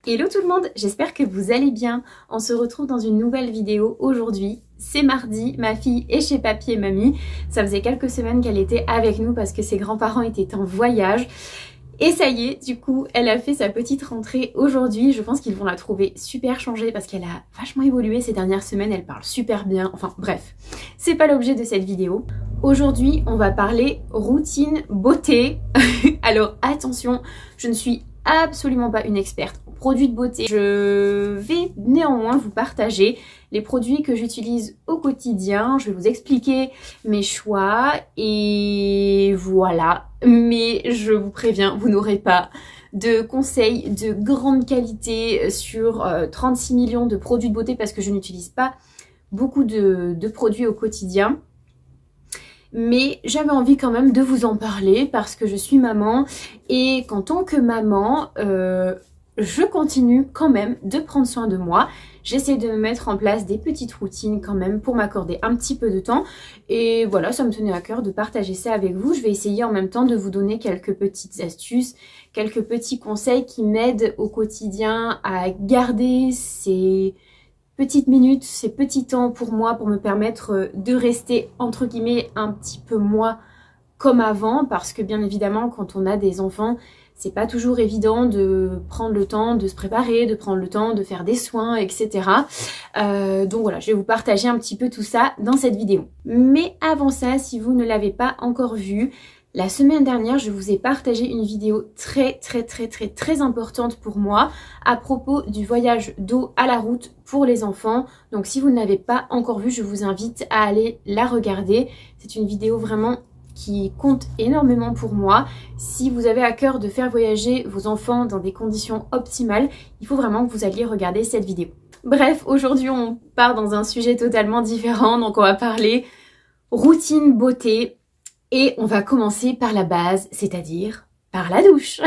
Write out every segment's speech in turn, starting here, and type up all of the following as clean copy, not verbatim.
Hello tout le monde, j'espère que vous allez bien. On se retrouve dans une nouvelle vidéo aujourd'hui. C'est mardi, ma fille est chez papy et mamie. Ça faisait quelques semaines qu'elle était avec nous parce que ses grands-parents étaient en voyage. Et ça y est, du coup, elle a fait sa petite rentrée aujourd'hui. Je pense qu'ils vont la trouver super changée parce qu'elle a vachement évolué ces dernières semaines. Elle parle super bien. Enfin bref, c'est pas l'objet de cette vidéo. Aujourd'hui, on va parler routine beauté. Alors attention, je ne suis absolument pas une experte en produits de beauté. Je vais néanmoins vous partager les produits que j'utilise au quotidien. Je vais vous expliquer mes choix et voilà. Mais je vous préviens, vous n'aurez pas de conseils de grande qualité sur 36 millions de produits de beauté parce que je n'utilise pas beaucoup de produits au quotidien. Mais j'avais envie quand même de vous en parler parce que je suis maman et qu'en tant que maman, je continue quand même de prendre soin de moi. J'essaie de me mettre en place des petites routines quand même pour m'accorder un petit peu de temps. Et voilà, ça me tenait à cœur de partager ça avec vous. Je vais essayer en même temps de vous donner quelques petites astuces, quelques petits conseils qui m'aident au quotidien à garder ces petites minutes, ces petits temps pour moi, pour me permettre de rester entre guillemets un petit peu moi comme avant, parce que bien évidemment quand on a des enfants, c'est pas toujours évident de prendre le temps de se préparer, de prendre le temps de faire des soins, etc. Donc voilà, je vais vous partager un petit peu tout ça dans cette vidéo. Mais avant ça, si vous ne l'avez pas encore vu, la semaine dernière, je vous ai partagé une vidéo très importante pour moi à propos du voyage d'eau à la route pour les enfants. Donc si vous ne l'avez pas encore vue, je vous invite à aller la regarder. C'est une vidéo vraiment qui compte énormément pour moi. Si vous avez à cœur de faire voyager vos enfants dans des conditions optimales, il faut vraiment que vous alliez regarder cette vidéo. Bref, aujourd'hui on part dans un sujet totalement différent, donc on va parler routine beauté. Et on va commencer par la base, c'est-à-dire par la douche.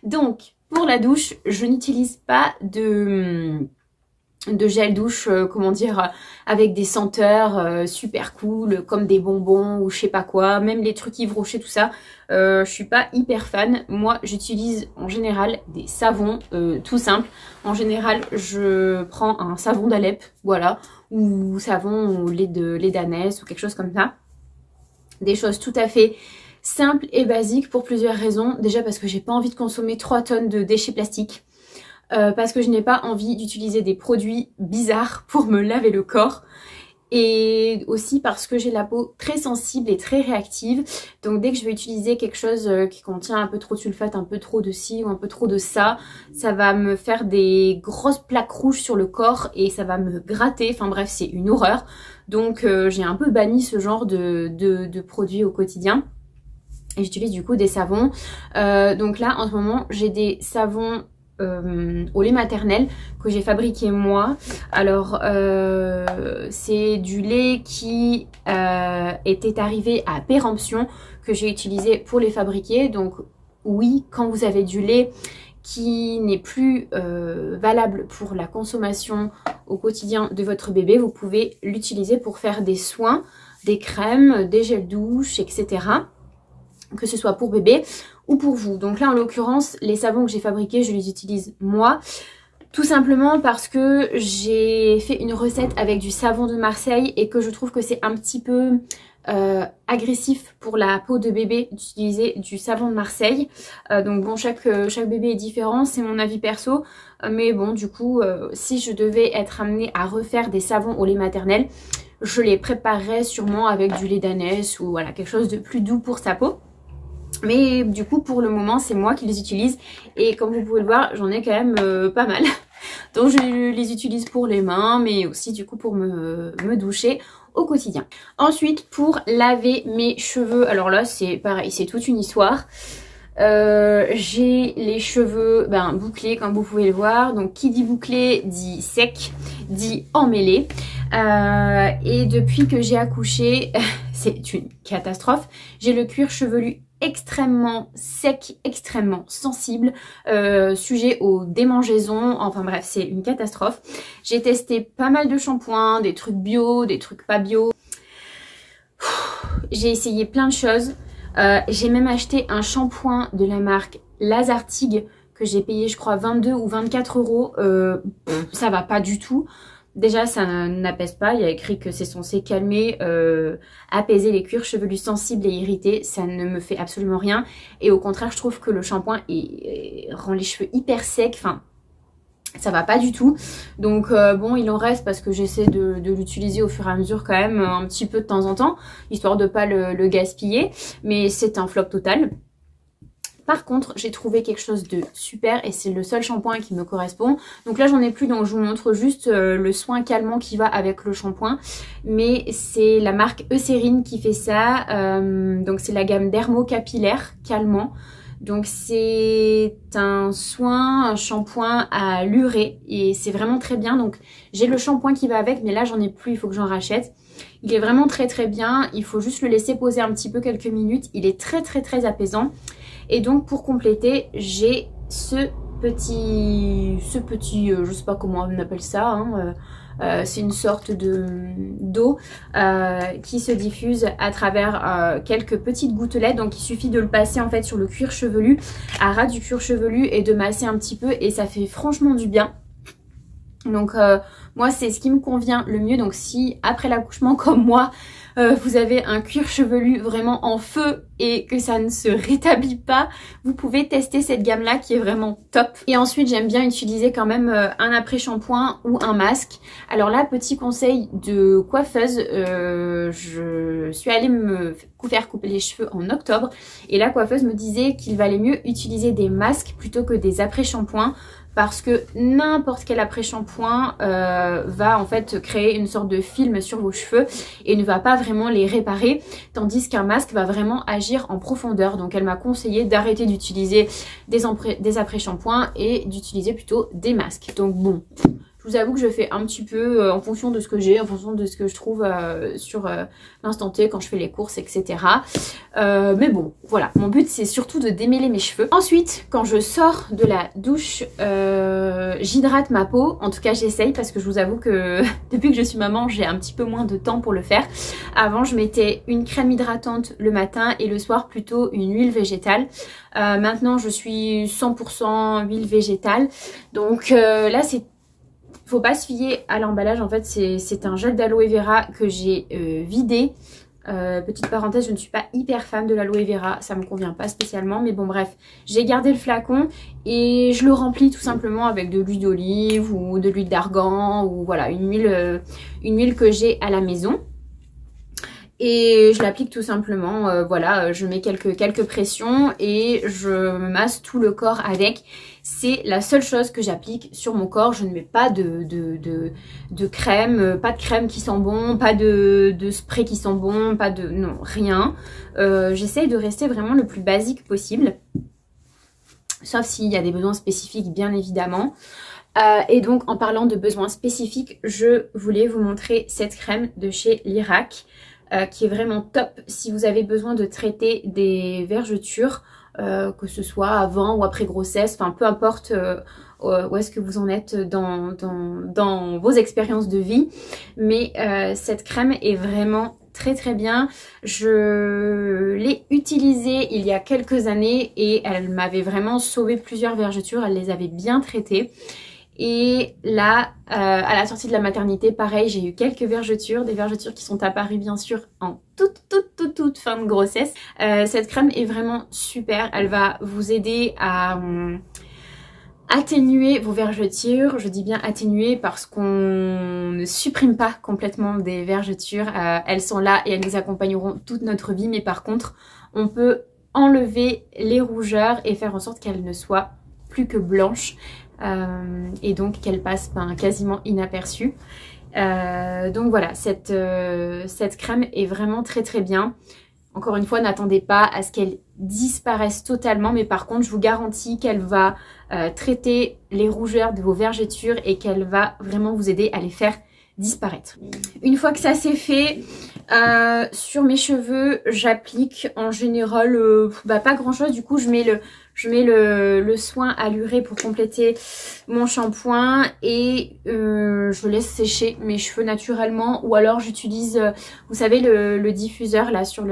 Donc, pour la douche, je n'utilise pas de gel douche, comment dire, avec des senteurs super cool, comme des bonbons ou je sais pas quoi, même les trucs Yves Rocher, tout ça. Je suis pas hyper fan. Moi, j'utilise en général des savons tout simples. En général, je prends un savon d'Alep, voilà, ou savon au lait d'ânesse ou quelque chose comme ça. Des choses tout à fait simples et basiques pour plusieurs raisons. Déjà parce que j'ai pas envie de consommer 3 tonnes de déchets plastiques. Parce que je n'ai pas envie d'utiliser des produits bizarres pour me laver le corps. Et aussi parce que j'ai la peau très sensible et très réactive. Donc dès que je vais utiliser quelque chose qui contient un peu trop de sulfate, un peu trop de ci ou un peu trop de ça, ça va me faire des grosses plaques rouges sur le corps et ça va me gratter. Enfin bref, c'est une horreur. Donc j'ai un peu banni ce genre de produits au quotidien. Et j'utilise du coup des savons. Donc là en ce moment j'ai des savons au lait maternel que j'ai fabriqué moi. Alors c'est du lait qui était arrivé à péremption que j'ai utilisé pour les fabriquer. Donc oui, quand vous avez du lait qui n'est plus valable pour la consommation au quotidien de votre bébé, vous pouvez l'utiliser pour faire des soins, des crèmes, des gels douche, etc. Que ce soit pour bébé ou pour vous. Donc là en l'occurrence, les savons que j'ai fabriqués, je les utilise moi. Tout simplement parce que j'ai fait une recette avec du savon de Marseille et que je trouve que c'est un petit peu agressif pour la peau de bébé d'utiliser du savon de Marseille. Donc bon, chaque bébé est différent, c'est mon avis perso. Mais bon, du coup, si je devais être amenée à refaire des savons au lait maternel, je les préparerais sûrement avec du lait d'ânesse ou voilà, quelque chose de plus doux pour sa peau. Mais du coup pour le moment c'est moi qui les utilise et comme vous pouvez le voir j'en ai quand même pas mal. Donc je les utilise pour les mains mais aussi du coup pour me doucher au quotidien. Ensuite pour laver mes cheveux, alors là c'est pareil, c'est toute une histoire. J'ai les cheveux bouclés comme vous pouvez le voir, donc qui dit bouclé dit sec, dit emmêlé. Et depuis que j'ai accouché c'est une catastrophe, j'ai le cuir chevelu extrêmement sec, extrêmement sensible, sujet aux démangeaisons, enfin bref c'est une catastrophe. J'ai testé pas mal de shampoings, des trucs bio, des trucs pas bio, j'ai essayé plein de choses, j'ai même acheté un shampoing de la marque Lazartigue que j'ai payé je crois 22 ou 24 euros, ça va pas du tout. Déjà, ça n'apaise pas. Il y a écrit que c'est censé calmer, apaiser les cuirs chevelus sensibles et irrités. Ça ne me fait absolument rien. Et au contraire, je trouve que le shampoing rend les cheveux hyper secs. Enfin, ça va pas du tout. Donc bon, il en reste parce que j'essaie de l'utiliser au fur et à mesure quand même, un petit peu de temps en temps, histoire de pas le gaspiller. Mais c'est un flop total. Par contre, j'ai trouvé quelque chose de super et c'est le seul shampoing qui me correspond. Donc là, j'en ai plus, donc je vous montre juste le soin calmant qui va avec le shampoing. Mais c'est la marque Eucérine qui fait ça. Donc c'est la gamme Dermo Capillaire Calmant. Donc c'est un soin, un shampoing à l'urée et c'est vraiment très bien. Donc j'ai le shampoing qui va avec, mais là j'en ai plus, il faut que j'en rachète. Il est vraiment très très bien, il faut juste le laisser poser un petit peu quelques minutes. Il est très très très apaisant. Et donc pour compléter, j'ai ce petit, je sais pas comment on appelle ça, hein, c'est une sorte d'eau qui se diffuse à travers quelques petites gouttelettes. Donc il suffit de le passer en fait sur le cuir chevelu, à ras du cuir chevelu et de masser un petit peu et ça fait franchement du bien. Donc moi c'est ce qui me convient le mieux. Donc si après l'accouchement comme moi vous avez un cuir chevelu vraiment en feu et que ça ne se rétablit pas, vous pouvez tester cette gamme là qui est vraiment top. Et ensuite j'aime bien utiliser quand même un après-shampoing ou un masque. Alors là, petit conseil de coiffeuse, je suis allée me faire couper les cheveux en octobre et la coiffeuse me disait qu'il valait mieux utiliser des masques plutôt que des après-shampoings, parce que n'importe quel après-shampoing va en fait créer une sorte de film sur vos cheveux et ne va pas vraiment les réparer, tandis qu'un masque va vraiment agir en profondeur. Donc elle m'a conseillé d'arrêter d'utiliser des après-shampoings et d'utiliser plutôt des masques. Donc bon, je vous avoue que je fais un petit peu en fonction de ce que j'ai, en fonction de ce que je trouve sur l'instant T quand je fais les courses, etc. Mais bon, voilà, mon but c'est surtout de démêler mes cheveux. Ensuite, quand je sors de la douche, j'hydrate ma peau. En tout cas, j'essaye parce que je vous avoue que depuis que je suis maman, j'ai un petit peu moins de temps pour le faire. Avant, je mettais une crème hydratante le matin et le soir plutôt une huile végétale. Maintenant, je suis 100% huile végétale. Donc là, faut pas se fier à l'emballage. En fait, c'est un gel d'aloe vera que j'ai vidé. Petite parenthèse, je ne suis pas hyper fan de l'aloe vera, ça me convient pas spécialement, mais bon bref, j'ai gardé le flacon et je le remplis tout simplement avec de l'huile d'olive ou de l'huile d'argan ou voilà, une huile que j'ai à la maison. Et je l'applique tout simplement, voilà, je mets quelques pressions et je me masse tout le corps avec. C'est la seule chose que j'applique sur mon corps. Je ne mets pas de crème, pas de crème qui sent bon, pas de spray qui sent bon, pas de... non, rien. J'essaye de rester vraiment le plus basique possible. Sauf s'il y a des besoins spécifiques, bien évidemment. Et donc, en parlant de besoins spécifiques, je voulais vous montrer cette crème de chez Lirac. Qui est vraiment top si vous avez besoin de traiter des vergetures, que ce soit avant ou après grossesse, enfin peu importe où est-ce que vous en êtes dans vos expériences de vie. Mais cette crème est vraiment très très bien. Je l'ai utilisée il y a quelques années et elle m'avait vraiment sauvé plusieurs vergetures, elle les avait bien traitées. Et là, à la sortie de la maternité, pareil, j'ai eu quelques vergetures, des vergetures qui sont apparues bien sûr en toute fin de grossesse. Cette crème est vraiment super, elle va vous aider à atténuer vos vergetures. Je dis bien atténuer parce qu'on ne supprime pas complètement des vergetures, elles sont là et elles nous accompagneront toute notre vie, mais par contre, on peut enlever les rougeurs et faire en sorte qu'elles ne soient plus que blanches. Et donc qu'elle passe quasiment inaperçue. Donc voilà, cette crème est vraiment très très bien. Encore une fois, n'attendez pas à ce qu'elle disparaisse totalement, mais par contre je vous garantis qu'elle va traiter les rougeurs de vos vergetures et qu'elle va vraiment vous aider à les faire disparaître. Une fois que ça c'est fait, sur mes cheveux j'applique en général pas grand chose. Du coup je mets le soin à l'urée pour compléter mon shampoing et je laisse sécher mes cheveux naturellement, ou alors j'utilise vous savez le diffuseur là sur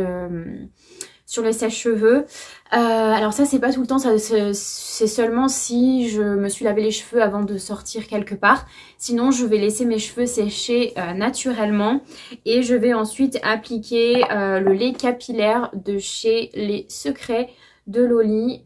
sur le sèche-cheveux. Alors ça c'est pas tout le temps, c'est seulement si je me suis lavé les cheveux avant de sortir quelque part. Sinon je vais laisser mes cheveux sécher naturellement et je vais ensuite appliquer le lait capillaire de chez Les Secrets de Loli.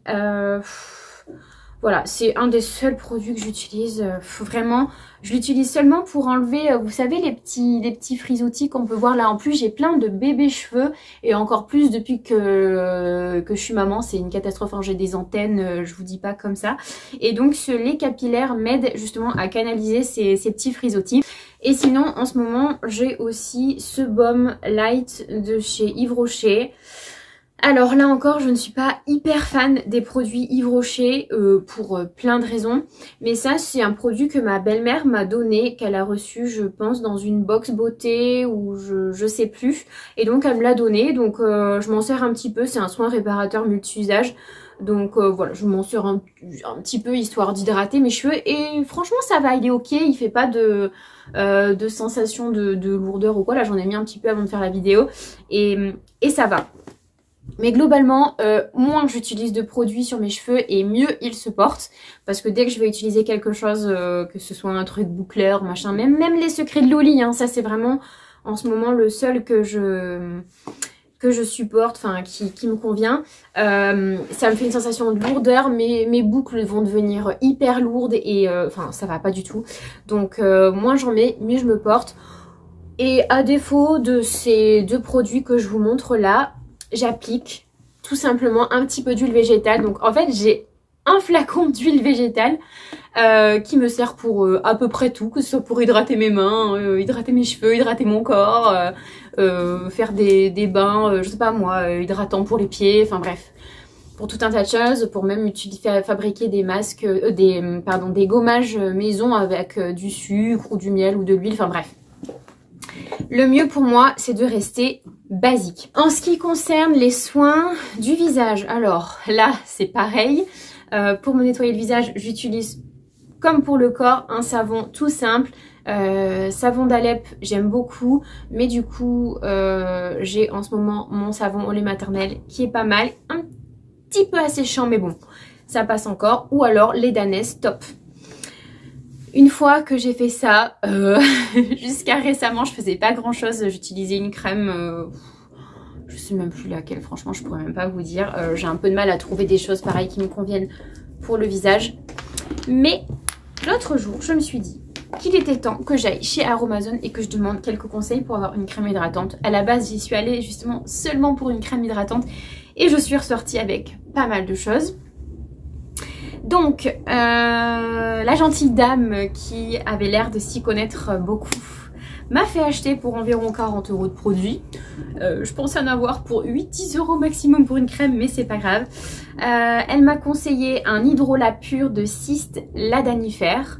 Voilà, c'est un des seuls produits que j'utilise. Vraiment, je l'utilise seulement pour enlever, vous savez, les petits frisottis qu'on peut voir là. En plus, j'ai plein de bébés cheveux et encore plus depuis que je suis maman. C'est une catastrophe, hein, j'ai des antennes, je vous dis pas comme ça. Et donc, ce lait capillaire m'aide justement à canaliser ces petits frisottis. Et sinon, en ce moment, j'ai aussi ce baume light de chez Yves Rocher. Alors là encore, je ne suis pas hyper fan des produits Yves Rocher pour plein de raisons. Mais ça, c'est un produit que ma belle-mère m'a donné, qu'elle a reçu, je pense, dans une box beauté ou je sais plus. Et donc, elle me l'a donné. Donc, je m'en sers un petit peu. C'est un soin réparateur multi-usage. Donc, voilà, je m'en sers un petit peu histoire d'hydrater mes cheveux. Et franchement, ça va, il est ok. Il fait pas de sensation de lourdeur ou quoi. Là, j'en ai mis un petit peu avant de faire la vidéo. Et ça va. Mais globalement, moins j'utilise de produits sur mes cheveux et mieux ils se portent. Parce que dès que je vais utiliser quelque chose, que ce soit un truc boucleur, machin, même Les Secrets de Loli, hein, ça c'est vraiment en ce moment le seul que je supporte, enfin qui me convient. Ça me fait une sensation de lourdeur, mes boucles vont devenir hyper lourdes et enfin ça va pas du tout. Donc moins j'en mets, mieux je me porte. Et à défaut de ces deux produits que je vous montre là, j'applique tout simplement un petit peu d'huile végétale. Donc en fait j'ai un flacon d'huile végétale qui me sert pour à peu près tout, que ce soit pour hydrater mes mains, hydrater mes cheveux, hydrater mon corps, faire des bains, je sais pas moi, hydratants pour les pieds, enfin bref. Pour tout un tas de choses, pour même fabriquer des masques, des gommages maison avec du sucre ou du miel ou de l'huile, enfin bref. Le mieux pour moi, c'est de rester basique. En ce qui concerne les soins du visage, alors là, c'est pareil. Pour me nettoyer le visage, j'utilise, comme pour le corps, un savon tout simple. Savon d'Alep, j'aime beaucoup. Mais du coup, j'ai en ce moment mon savon au lait maternel qui est pas mal. Un petit peu asséchant, mais bon, ça passe encore. Ou alors, lait d'ânesse, top. Une fois que j'ai fait ça, jusqu'à récemment, je faisais pas grand chose. J'utilisais une crème, je sais même plus laquelle, franchement, je pourrais même pas vous dire. J'ai un peu de mal à trouver des choses pareilles qui me conviennent pour le visage. Mais l'autre jour, je me suis dit qu'il était temps que j'aille chez Aromazone et que je demande quelques conseils pour avoir une crème hydratante. À la base, j'y suis allée justement seulement pour une crème hydratante et je suis ressortie avec pas mal de choses. Donc, la gentille dame qui avait l'air de s'y connaître beaucoup m'a fait acheter pour environ 40 € de produits. Je pensais en avoir pour 8-10 € maximum pour une crème, mais c'est pas grave. Elle m'a conseillé un hydrolat pur de cyste ladanifère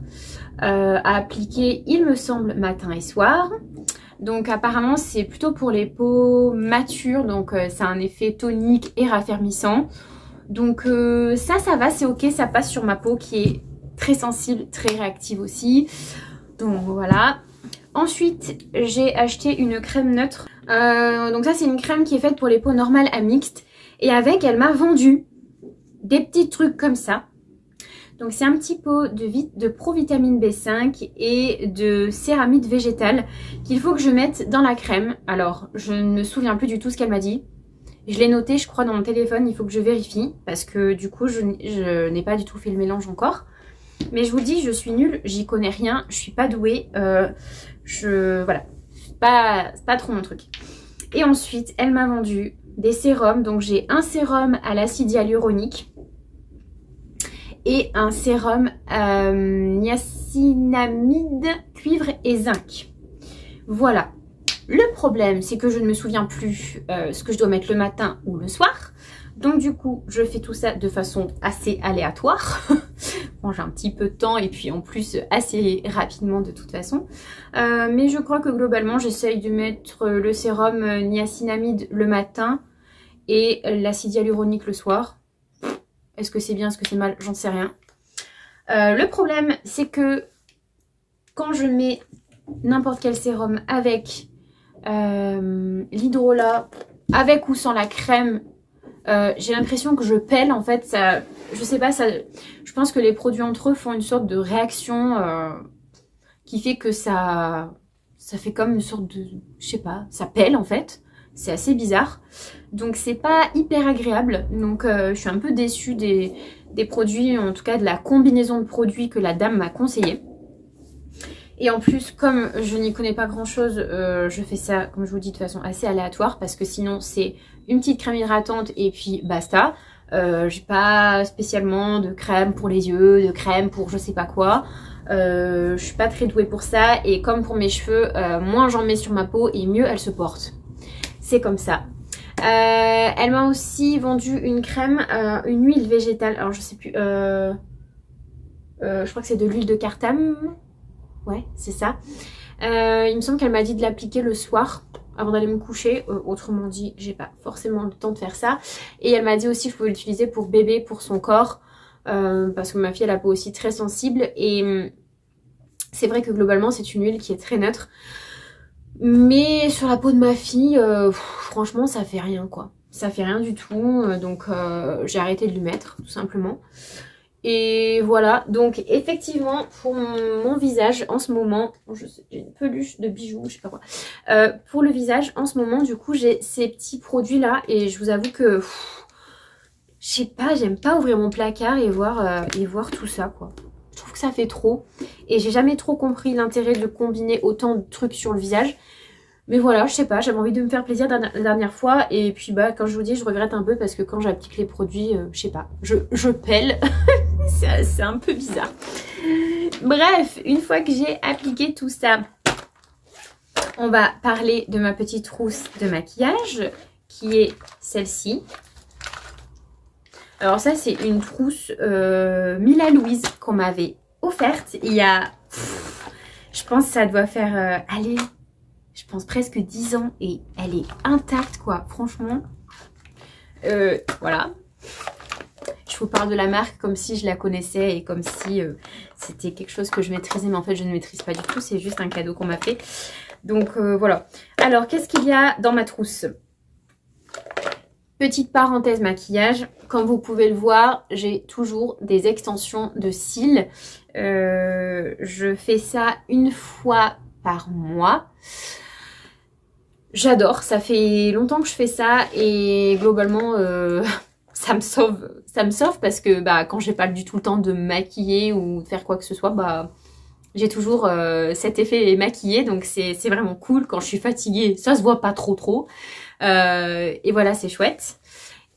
à appliquer, il me semble, matin et soir. Donc apparemment c'est plutôt pour les peaux matures, donc ça a un effet tonique et raffermissant. Donc ça va, c'est ok, ça passe sur ma peau qui est très sensible, très réactive aussi. Donc voilà. Ensuite, j'ai acheté une crème neutre. Donc ça, c'est une crème qui est faite pour les peaux normales à mixtes. Et avec, elle m'a vendu des petits trucs comme ça. Donc c'est un petit pot de provitamine B5 et de céramide végétale qu'il faut que je mette dans la crème. Alors, je ne me souviens plus du tout ce qu'elle m'a dit. Je l'ai noté, je crois, dans mon téléphone. Il faut que je vérifie parce que du coup, je n'ai pas du tout fait le mélange encore. Mais je vous dis, je suis nulle, j'y connais rien, je suis pas douée. Voilà, c'est pas trop mon truc. Et ensuite, elle m'a vendu des sérums. Donc j'ai un sérum à l'acide hyaluronique et un sérum niacinamide, cuivre et zinc. Voilà. Le problème, c'est que je ne me souviens plus ce que je dois mettre le matin ou le soir. Donc du coup, je fais tout ça de façon assez aléatoire. Bon, j'ai un petit peu de temps et puis en plus assez rapidement de toute façon. Mais je crois que globalement, j'essaye de mettre le sérum niacinamide le matin et l'acide hyaluronique le soir. Est-ce que c'est bien, est-ce que c'est mal? J'en sais rien. Le problème, c'est que quand je mets n'importe quel sérum avec l'hydrolat, avec ou sans la crème, J'ai l'impression que je pèle en fait, ça, je sais pas, ça, je pense que les produits entre eux font une sorte de réaction qui fait que ça fait comme une sorte de, je sais pas, ça pèle en fait. C'est assez bizarre. Donc c'est pas hyper agréable. Donc je suis un peu déçue des produits, en tout cas de la combinaison de produits que la dame m'a conseillé. Et en plus, comme je n'y connais pas grand chose, je fais ça, comme je vous dis, de façon assez aléatoire. Parce que sinon c'est une petite crème hydratante et puis basta. J'ai pas spécialement de crème pour les yeux, de crème pour je sais pas quoi. Je suis pas très douée pour ça. Et comme pour mes cheveux, moins j'en mets sur ma peau et mieux elle se porte. C'est comme ça. Elle m'a aussi vendu une crème, une huile végétale. Alors je sais plus. Je crois que c'est de l'huile de cartame. Ouais, c'est ça. Il me semble qu'elle m'a dit de l'appliquer le soir avant d'aller me coucher. Autrement dit, j'ai pas forcément le temps de faire ça. Et elle m'a dit aussi que je pouvais l'utiliser pour bébé, pour son corps. Parce que ma fille, elle a la peau aussi très sensible. Et c'est vrai que globalement, c'est une huile qui est très neutre. Mais sur la peau de ma fille, franchement, ça fait rien quoi. Ça fait rien du tout. Donc j'ai arrêté de lui mettre, tout simplement. Et voilà, donc effectivement pour mon visage en ce moment, j'ai une peluche de bijoux, je sais pas quoi. Pour le visage en ce moment, du coup j'ai ces petits produits là et je vous avoue que je sais pas, j'aime pas ouvrir mon placard et voir tout ça quoi. Je trouve que ça fait trop et j'ai jamais trop compris l'intérêt de combiner autant de trucs sur le visage. Mais voilà, je sais pas, j'avais envie de me faire plaisir la dernière fois. Et puis bah quand je vous dis, je regrette un peu parce que quand j'applique les produits, je sais pas, je pèle. C'est un peu bizarre. Bref, une fois que j'ai appliqué tout ça, on va parler de ma petite trousse de maquillage qui est celle-ci. Alors ça, c'est une trousse Mila Louise qu'on m'avait offerte il y a... je pense que ça doit faire... allez... je pense presque 10 ans et elle est intacte quoi, franchement. Voilà. Je vous parle de la marque comme si je la connaissais et comme si c'était quelque chose que je maîtrisais. Mais en fait, je ne maîtrise pas du tout. C'est juste un cadeau qu'on m'a fait. Donc voilà. Alors, qu'est-ce qu'il y a dans ma trousse? Petite parenthèse maquillage. Comme vous pouvez le voir, j'ai toujours des extensions de cils. Je fais ça une fois par mois. J'adore, ça fait longtemps que je fais ça et globalement ça me sauve parce que bah, quand j'ai pas du tout le temps de me maquiller ou de faire quoi que ce soit, bah j'ai toujours cet effet maquillé, donc c'est vraiment cool. Quand je suis fatiguée, ça se voit pas trop et voilà, c'est chouette.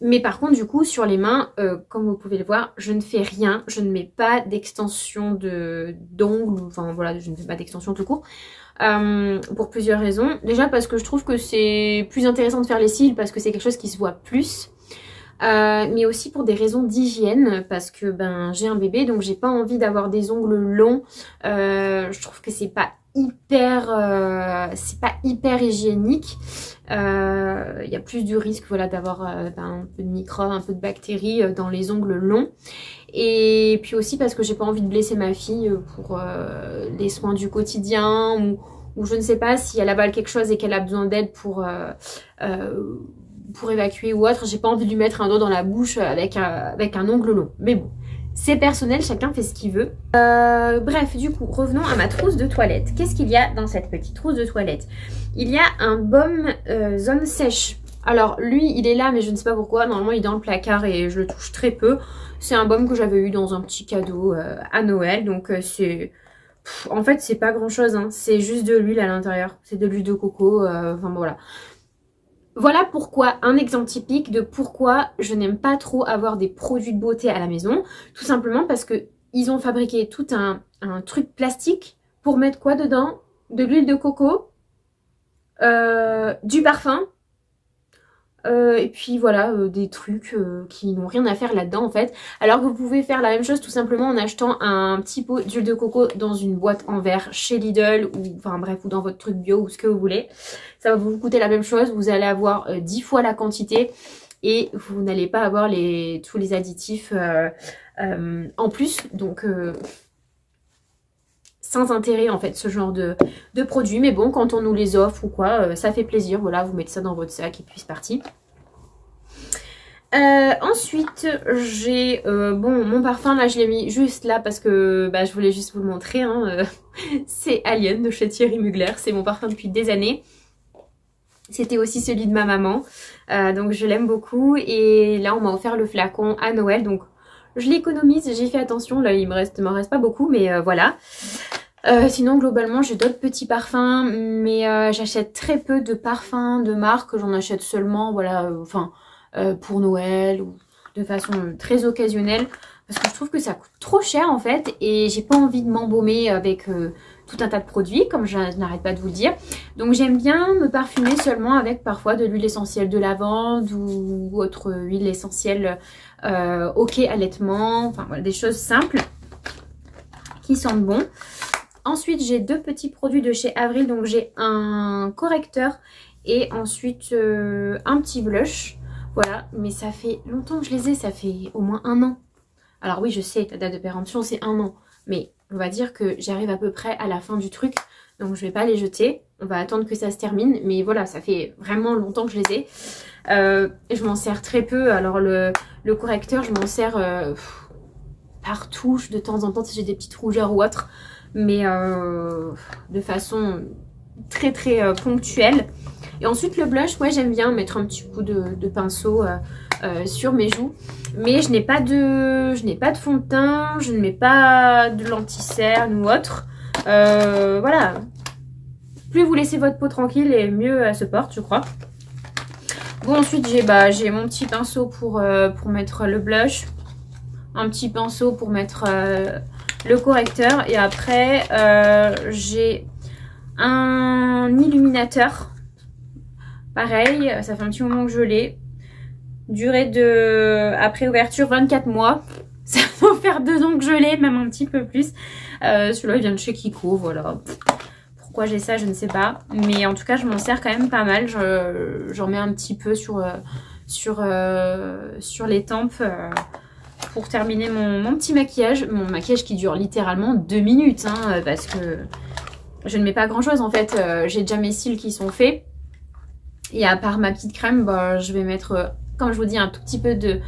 Mais par contre du coup sur les mains, comme vous pouvez le voir, je ne fais rien, je ne mets pas d'extension d'ongles, enfin voilà, je ne fais pas d'extension tout court. Pour plusieurs raisons. Déjà parce que je trouve que c'est plus intéressant de faire les cils parce que c'est quelque chose qui se voit plus. Mais aussi pour des raisons d'hygiène parce que ben j'ai un bébé donc j'ai pas envie d'avoir des ongles longs. Je trouve que c'est pas hyper hygiénique. Il y a plus du risque voilà d'avoir un peu de microbes, un peu de bactéries dans les ongles longs. Et puis aussi parce que j'ai pas envie de blesser ma fille pour les soins du quotidien ou je ne sais pas si elle avale quelque chose et qu'elle a besoin d'aide pour évacuer ou autre. J'ai pas envie de lui mettre un doigt dans la bouche avec un ongle long. Mais bon, c'est personnel, chacun fait ce qu'il veut. Bref, du coup, revenons à ma trousse de toilette. Qu'est-ce qu'il y a dans cette petite trousse de toilette? Il y a un baume zone sèche. Alors lui, il est là, mais je ne sais pas pourquoi. Normalement, il est dans le placard et je le touche très peu. C'est un baume que j'avais eu dans un petit cadeau à Noël. Donc c'est... en fait, c'est pas grand-chose. Hein. C'est juste de l'huile à l'intérieur. C'est de l'huile de coco. Enfin voilà. Voilà pourquoi, un exemple typique de pourquoi je n'aime pas trop avoir des produits de beauté à la maison. Tout simplement parce que ils ont fabriqué tout un truc plastique pour mettre quoi dedans? De l'huile de coco, du parfum, et puis voilà, des trucs qui n'ont rien à faire là-dedans en fait. Alors que vous pouvez faire la même chose tout simplement en achetant un petit pot d'huile de coco dans une boîte en verre chez Lidl ou enfin bref ou dans votre truc bio ou ce que vous voulez. Ça va vous coûter la même chose, vous allez avoir 10 fois la quantité et vous n'allez pas avoir tous les additifs en plus. Donc sans intérêt en fait ce genre de produits. Mais bon, quand on nous les offre ou quoi, ça fait plaisir. Voilà, vous mettez ça dans votre sac et puis c'est parti. Ensuite, j'ai bon, mon parfum là je l'ai mis juste là parce que bah, je voulais juste vous le montrer. Hein, c'est Alien de chez Thierry Mugler, c'est mon parfum depuis des années. C'était aussi celui de ma maman, donc je l'aime beaucoup. Et là on m'a offert le flacon à Noël, donc je l'économise, j'ai fait attention. Là il m'en reste pas beaucoup, mais voilà. Sinon globalement j'ai d'autres petits parfums, mais j'achète très peu de parfums de marque, j'en achète seulement, voilà, pour Noël ou de façon très occasionnelle, parce que je trouve que ça coûte trop cher en fait et j'ai pas envie de m'embaumer avec tout un tas de produits comme je n'arrête pas de vous le dire. Donc j'aime bien me parfumer seulement avec parfois de l'huile essentielle de lavande ou autre huile essentielle ok allaitement, enfin voilà, des choses simples qui sentent bon. Ensuite j'ai deux petits produits de chez Avril, donc j'ai un correcteur et ensuite un petit blush. Voilà, mais ça fait longtemps que je les ai, ça fait au moins 1 an. Alors oui, je sais, la date de péremption c'est 1 an, mais on va dire que j'arrive à peu près à la fin du truc, donc je vais pas les jeter. On va attendre que ça se termine, mais voilà, ça fait vraiment longtemps que je les ai. Je m'en sers très peu, alors le correcteur, je m'en sers par touche de temps en temps si j'ai des petites rougeurs ou autre, mais de façon très ponctuelle. Et ensuite le blush, ouais j'aime bien mettre un petit coup de pinceau sur mes joues. Mais je n'ai pas de fond de teint, je ne mets pas de lenticerne ou autre. Voilà. Plus vous laissez votre peau tranquille et mieux elle se porte, je crois. Bon ensuite j'ai mon petit pinceau pour mettre le blush. Un petit pinceau pour mettre le correcteur. Et après j'ai un illuminateur. Pareil, ça fait un petit moment que je l'ai. Durée de après ouverture 24 mois. Ça doit faire 2 ans que je l'ai, même un petit peu plus. Celui-là il vient de chez Kiko, voilà. Pourquoi j'ai ça, je ne sais pas. Mais en tout cas, je m'en sers quand même pas mal. J'en mets un petit peu sur les tempes pour terminer mon petit maquillage. Mon maquillage qui dure littéralement 2 minutes. Hein, parce que je ne mets pas grand chose en fait. J'ai déjà mes cils qui sont faits. Et à part ma petite crème, je vais mettre, comme je vous dis, un tout petit peu de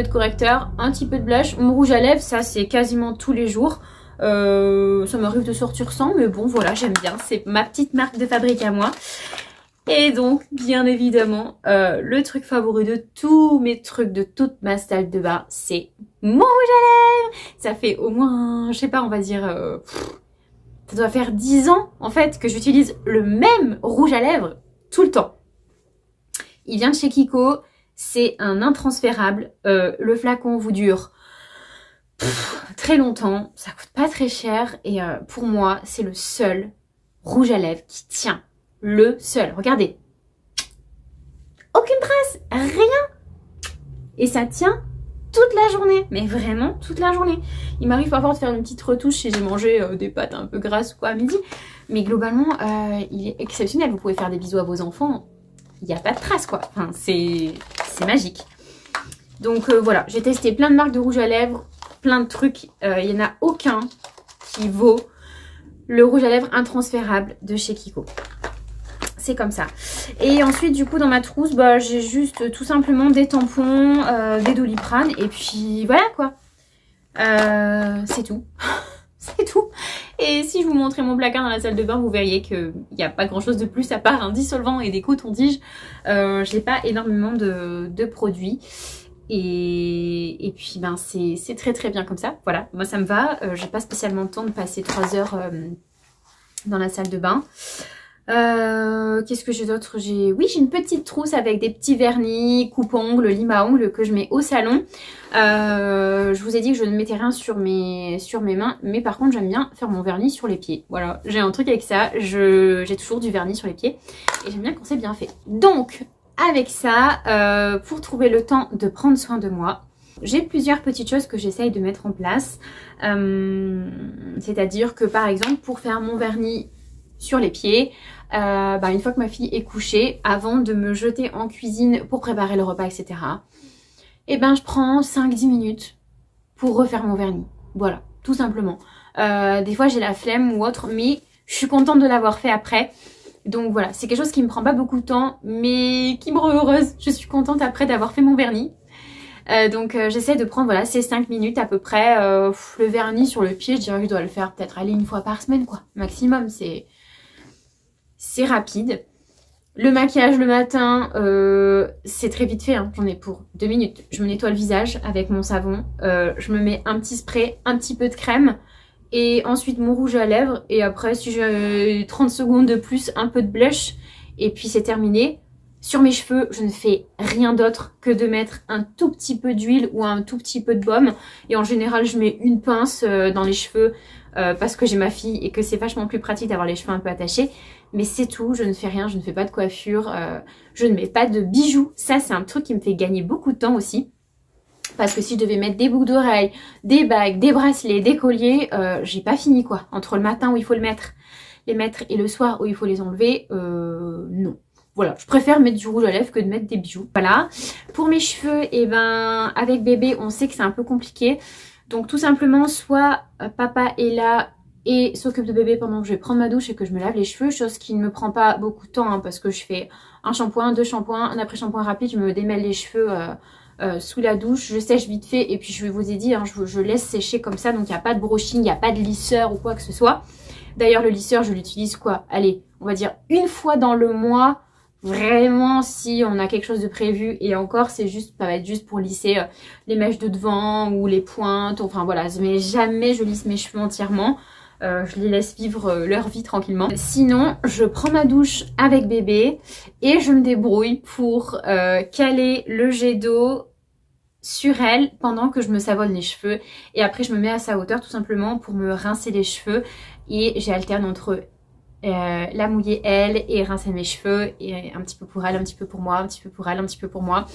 correcteur, un petit peu de blush. Mon rouge à lèvres, ça c'est quasiment tous les jours. Ça m'arrive de sortir sans, mais bon voilà, j'aime bien. C'est ma petite marque de fabrique à moi. Et donc, bien évidemment, le truc favori de tous mes trucs, de toute ma salle de bain, c'est mon rouge à lèvres. Ça fait au moins, je sais pas, on va dire... ça doit faire 10 ans en fait que j'utilise le même rouge à lèvres tout le temps. Il vient de chez Kiko, c'est un intransférable. Le flacon vous dure très longtemps, ça coûte pas très cher et pour moi c'est le seul rouge à lèvres qui tient. Le seul, regardez. Aucune trace, rien. Et ça tient toute la journée, mais vraiment toute la journée. Il m'arrive parfois de faire une petite retouche si j'ai mangé des pâtes un peu grasses quoi à midi. Mais globalement, il est exceptionnel. Vous pouvez faire des bisous à vos enfants. Il n'y a pas de traces quoi. Enfin, c'est magique. Donc voilà, j'ai testé plein de marques de rouge à lèvres, plein de trucs. Il n'y en a aucun qui vaut le rouge à lèvres intransférable de chez Kiko. C'est comme ça. Et ensuite du coup dans ma trousse, j'ai juste tout simplement des tampons, des Doliprane et puis voilà quoi. C'est tout. C'est tout. Et si je vous montrais mon placard dans la salle de bain, vous verriez qu'il n'y a pas grand chose de plus à part un dissolvant et des cotons-tiges. Je n'ai pas énormément de produits. Et puis c'est très bien comme ça. Voilà, moi ça me va. J'ai pas spécialement le temps de passer 3 heures dans la salle de bain. Qu'est-ce que j'ai d'autre? Oui, j'ai une petite trousse avec des petits vernis, coupe-ongles, lime à ongles que je mets au salon. Je vous ai dit que je ne mettais rien sur mes mains, mais par contre j'aime bien faire mon vernis sur les pieds. Voilà, j'ai un truc avec ça, j'ai toujours du vernis sur les pieds et j'aime bien quand c'est bien fait. Donc avec ça, pour trouver le temps de prendre soin de moi, j'ai plusieurs petites choses que j'essaye de mettre en place. C'est-à-dire que par exemple pour faire mon vernis sur les pieds, une fois que ma fille est couchée, avant de me jeter en cuisine pour préparer le repas, etc. Je prends 5-10 minutes pour refaire mon vernis. Voilà, tout simplement. Des fois j'ai la flemme ou autre, mais je suis contente de l'avoir fait après. Donc voilà, c'est quelque chose qui me prend pas beaucoup de temps, mais qui me rend heureuse. Je suis contente après d'avoir fait mon vernis. Donc j'essaie de prendre voilà ces 5 minutes à peu près. Le vernis sur le pied, je dirais que je dois le faire peut-être aller une fois par semaine quoi, maximum. C'est rapide. Le maquillage le matin, c'est très vite fait, hein. J'en ai pour 2 minutes. Je me nettoie le visage avec mon savon, je me mets un petit spray, un petit peu de crème et ensuite mon rouge à lèvres et après si j'ai 30 secondes de plus, un peu de blush et puis c'est terminé. Sur mes cheveux, je ne fais rien d'autre que de mettre un tout petit peu d'huile ou un tout petit peu de baume et en général je mets une pince dans les cheveux parce que j'ai ma fille et que c'est vachement plus pratique d'avoir les cheveux un peu attachés. Mais c'est tout, je ne fais rien, je ne fais pas de coiffure, je ne mets pas de bijoux. Ça, c'est un truc qui me fait gagner beaucoup de temps aussi. Parce que si je devais mettre des boucles d'oreilles, des bagues, des bracelets, des colliers, j'ai pas fini quoi. Entre le matin où il faut les mettre et le soir où il faut les enlever, non. Voilà, je préfère mettre du rouge à lèvres que de mettre des bijoux. Voilà. Pour mes cheveux, et ben avec bébé, on sait que c'est un peu compliqué. Donc tout simplement, soit papa est là et s'occupe de bébé pendant que je vais prendre ma douche et que je me lave les cheveux, chose qui ne me prend pas beaucoup de temps hein, parce que je fais un shampoing, 2 shampoings, un après-shampoing rapide, je me démêle les cheveux sous la douche, je sèche vite fait et puis je vous ai dit, hein, je laisse sécher comme ça, donc il n'y a pas de brushing, il n'y a pas de lisseur ou quoi que ce soit. D'ailleurs le lisseur je l'utilise quoi, allez, on va dire une fois dans le mois, vraiment si on a quelque chose de prévu et encore c'est juste, ça va être juste pour lisser les mèches de devant ou les pointes, enfin voilà, mais jamais je lisse mes cheveux entièrement. Je les laisse vivre leur vie tranquillement. Sinon, je prends ma douche avec bébé et je me débrouille pour caler le jet d'eau sur elle pendant que je me savonne les cheveux. Et après, je me mets à sa hauteur tout simplement pour me rincer les cheveux. Et j'alterne entre la mouiller elle et rincer mes cheveux. Et un petit peu pour elle, un petit peu pour moi, un petit peu pour elle, un petit peu pour moi.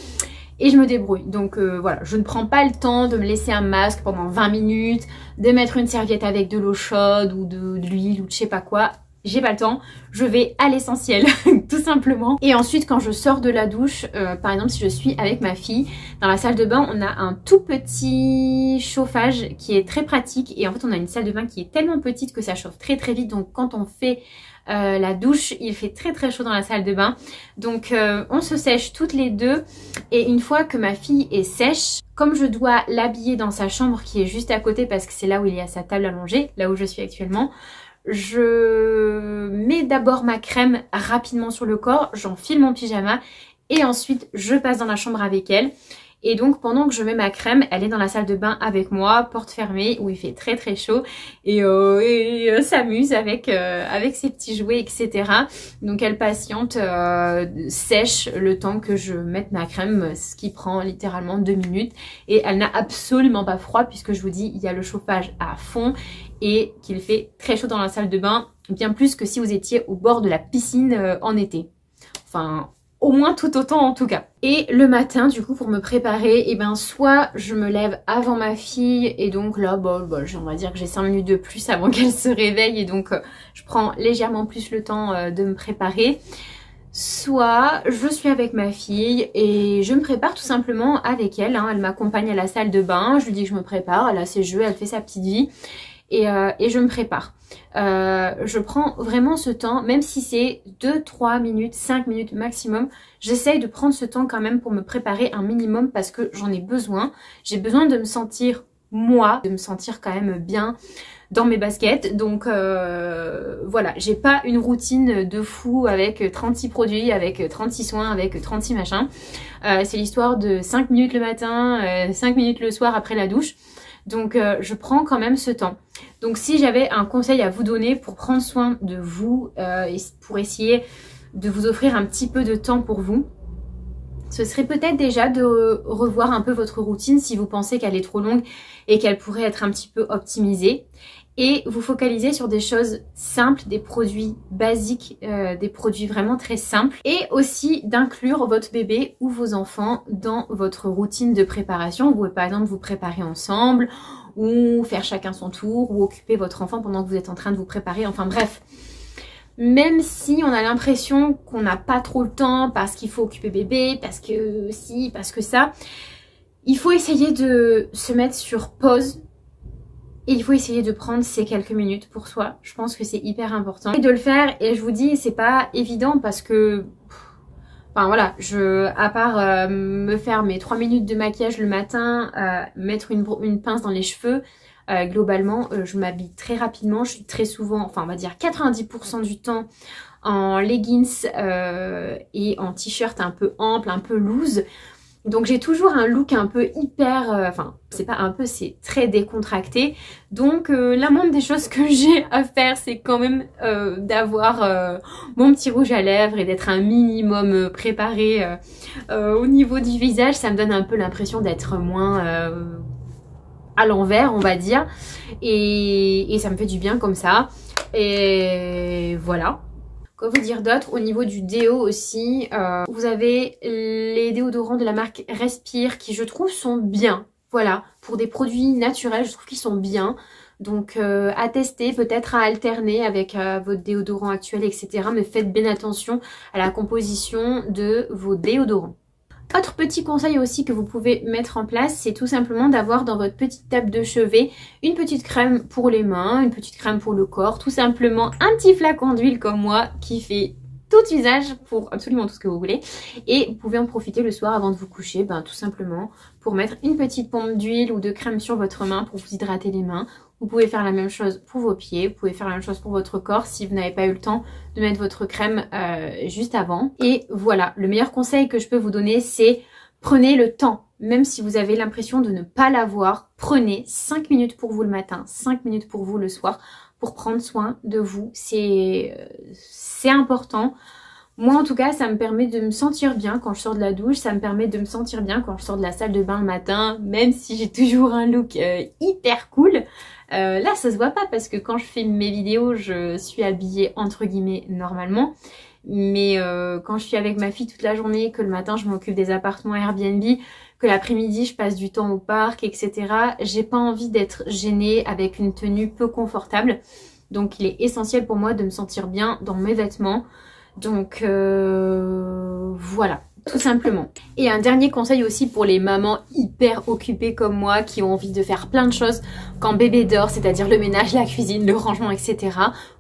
Et je me débrouille. Donc voilà, je ne prends pas le temps de me laisser un masque pendant 20 minutes, de mettre une serviette avec de l'eau chaude ou de l'huile ou de je sais pas quoi. J'ai pas le temps, je vais à l'essentiel, tout simplement. Et ensuite, quand je sors de la douche, par exemple, si je suis avec ma fille, dans la salle de bain, on a un tout petit chauffage qui est très pratique. Et en fait, on a une salle de bain qui est tellement petite que ça chauffe très très vite. Donc quand on fait la douche, il fait très très chaud dans la salle de bain. Donc on se sèche toutes les deux. Et une fois que ma fille est sèche, comme je dois l'habiller dans sa chambre qui est juste à côté parce que c'est là où il y a sa table allongée, là où je suis actuellement, je mets d'abord ma crème rapidement sur le corps, j'enfile mon pyjama et ensuite je passe dans la chambre avec elle. Et donc pendant que je mets ma crème, elle est dans la salle de bain avec moi, porte fermée, où il fait très très chaud et s'amuse avec ses petits jouets, etc. Donc elle patiente, sèche le temps que je mette ma crème, ce qui prend littéralement 2 minutes. Et elle n'a absolument pas froid puisque je vous dis, il y a le chauffage à fond et qu'il fait très chaud dans la salle de bain, bien plus que si vous étiez au bord de la piscine en été. Enfin, au moins tout autant en tout cas. Et le matin du coup pour me préparer, et ben soit je me lève avant ma fille et donc là on va dire que j'ai 5 minutes de plus avant qu'elle se réveille et donc je prends légèrement plus le temps de me préparer. Soit je suis avec ma fille et je me prépare tout simplement avec elle, hein. Elle m'accompagne à la salle de bain, je lui dis que je me prépare, elle a ses jeux, elle fait sa petite vie et je me prépare. Je prends vraiment ce temps, même si c'est 2-3 minutes, 5 minutes maximum, j'essaye de prendre ce temps quand même pour me préparer un minimum parce que j'en ai besoin. J'ai besoin de me sentir moi, de me sentir quand même bien dans mes baskets. Donc voilà, j'ai pas une routine de fou avec 36 produits, avec 36 soins, avec 36 machins. C'est l'histoire de 5 minutes le matin, 5 minutes le soir après la douche. Donc je prends quand même ce temps. Donc si j'avais un conseil à vous donner pour prendre soin de vous et pour essayer de vous offrir un petit peu de temps pour vous, ce serait peut-être déjà de revoir un peu votre routine si vous pensez qu'elle est trop longue et qu'elle pourrait être un petit peu optimisée. Et vous focaliser sur des choses simples, des produits basiques, des produits vraiment très simples. Et aussi d'inclure votre bébé ou vos enfants dans votre routine de préparation. Vous pouvez par exemple vous préparer ensemble ou faire chacun son tour ou occuper votre enfant pendant que vous êtes en train de vous préparer. Enfin bref, même si on a l'impression qu'on n'a pas trop le temps parce qu'il faut occuper bébé, parce que si, parce que ça, il faut essayer de se mettre sur pause. Et il faut essayer de prendre ces quelques minutes pour soi. Je pense que c'est hyper important. Et de le faire, et je vous dis, c'est pas évident parce que Enfin voilà, à part me faire mes 3 minutes de maquillage le matin, mettre une pince dans les cheveux, globalement je m'habille très rapidement. Je suis très souvent, enfin on va dire 90% du temps en leggings et en t-shirt un peu ample, un peu loose. Donc j'ai toujours un look un peu hyper, enfin c'est pas un peu, c'est très décontracté. Donc la moindre des choses que j'ai à faire, c'est quand même d'avoir mon petit rouge à lèvres et d'être un minimum préparée au niveau du visage. Ça me donne un peu l'impression d'être moins à l'envers, on va dire. Et ça me fait du bien comme ça. Et voilà. Quoi vous dire d'autre? Au niveau du déo aussi, vous avez les déodorants de la marque Respire qui je trouve sont bien. Voilà, pour des produits naturels, je trouve qu'ils sont bien. Donc à tester, peut-être à alterner avec votre déodorant actuel, etc. Mais faites bien attention à la composition de vos déodorants. Autre petit conseil aussi que vous pouvez mettre en place, c'est tout simplement d'avoir dans votre petite table de chevet une petite crème pour les mains, une petite crème pour le corps, tout simplement un petit flacon d'huile comme moi qui fait tout visage pour absolument tout ce que vous voulez. Et vous pouvez en profiter le soir avant de vous coucher, tout simplement pour mettre une petite pompe d'huile ou de crème sur votre main pour vous hydrater les mains. Vous pouvez faire la même chose pour vos pieds, vous pouvez faire la même chose pour votre corps si vous n'avez pas eu le temps de mettre votre crème juste avant. Et voilà, le meilleur conseil que je peux vous donner, c'est prenez le temps. Même si vous avez l'impression de ne pas l'avoir, prenez 5 minutes pour vous le matin, 5 minutes pour vous le soir, pour prendre soin de vous. C'est important. Moi en tout cas, ça me permet de me sentir bien quand je sors de la douche, ça me permet de me sentir bien quand je sors de la salle de bain le matin, même si j'ai toujours un look hyper cool. Là ça se voit pas parce que quand je filme mes vidéos, je suis habillée entre guillemets normalement. Mais quand je suis avec ma fille toute la journée, que le matin je m'occupe des appartements Airbnb, que l'après-midi je passe du temps au parc, etc. J'ai pas envie d'être gênée avec une tenue peu confortable. Donc il est essentiel pour moi de me sentir bien dans mes vêtements. Donc voilà, tout simplement. Et un dernier conseil aussi pour les mamans hyper occupées comme moi qui ont envie de faire plein de choses quand bébé dort, c'est-à-dire le ménage, la cuisine, le rangement, etc.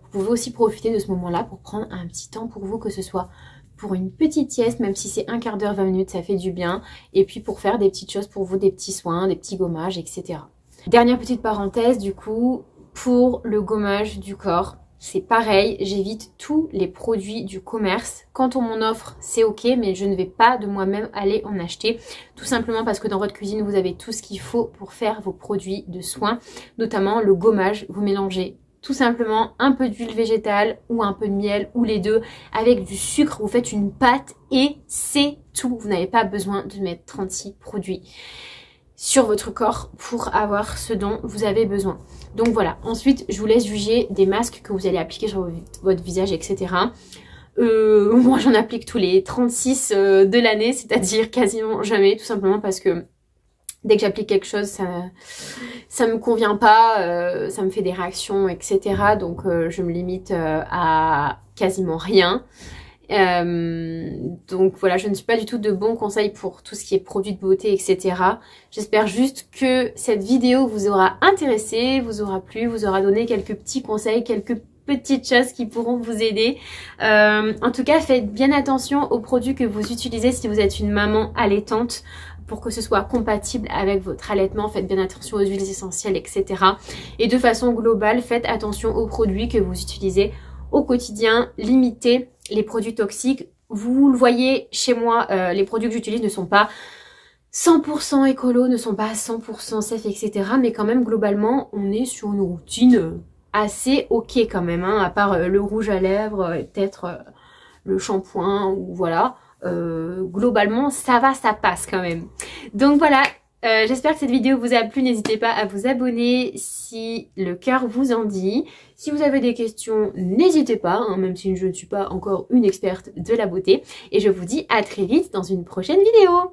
Vous pouvez aussi profiter de ce moment-là pour prendre un petit temps pour vous, que ce soit pour une petite sieste, même si c'est un quart d'heure, 20 minutes, ça fait du bien. Et puis pour faire des petites choses pour vous, des petits soins, des petits gommages, etc. Dernière petite parenthèse du coup, pour le gommage du corps. C'est pareil, j'évite tous les produits du commerce. Quand on m'en offre, c'est ok, mais je ne vais pas de moi-même aller en acheter. Tout simplement parce que dans votre cuisine, vous avez tout ce qu'il faut pour faire vos produits de soins. Notamment le gommage, vous mélangez tout simplement un peu d'huile végétale ou un peu de miel ou les deux avec du sucre. Vous faites une pâte et c'est tout. Vous n'avez pas besoin de mettre 36 produits sur votre corps pour avoir ce dont vous avez besoin. Donc voilà, ensuite je vous laisse juger des masques que vous allez appliquer sur votre visage, etc. Moi j'en applique tous les 36 de l'année, c'est-à-dire quasiment jamais, tout simplement parce que dès que j'applique quelque chose, ça me convient pas, ça me fait des réactions, etc. Donc je me limite à quasiment rien. Donc voilà, je ne suis pas du tout de bons conseils pour tout ce qui est produits de beauté, etc. J'espère juste que cette vidéo vous aura intéressé, vous aura plu, vous aura donné quelques petits conseils, quelques petites choses qui pourront vous aider. En tout cas, faites bien attention aux produits que vous utilisez si vous êtes une maman allaitante, pour que ce soit compatible avec votre allaitement. Faites bien attention aux huiles essentielles, etc. Et de façon globale, faites attention aux produits que vous utilisez au quotidien. Limitez les produits toxiques. Vous le voyez chez moi, les produits que j'utilise ne sont pas 100% écolo, ne sont pas 100% safe, etc. Mais quand même, globalement, on est sur une routine assez ok quand même, hein, à part le rouge à lèvres et peut-être le shampoing ou voilà. Globalement, ça va, ça passe quand même. Donc voilà. J'espère que cette vidéo vous a plu, n'hésitez pas à vous abonner si le cœur vous en dit. Si vous avez des questions, n'hésitez pas, hein, même si je ne suis pas encore une experte de la beauté. Et je vous dis à très vite dans une prochaine vidéo.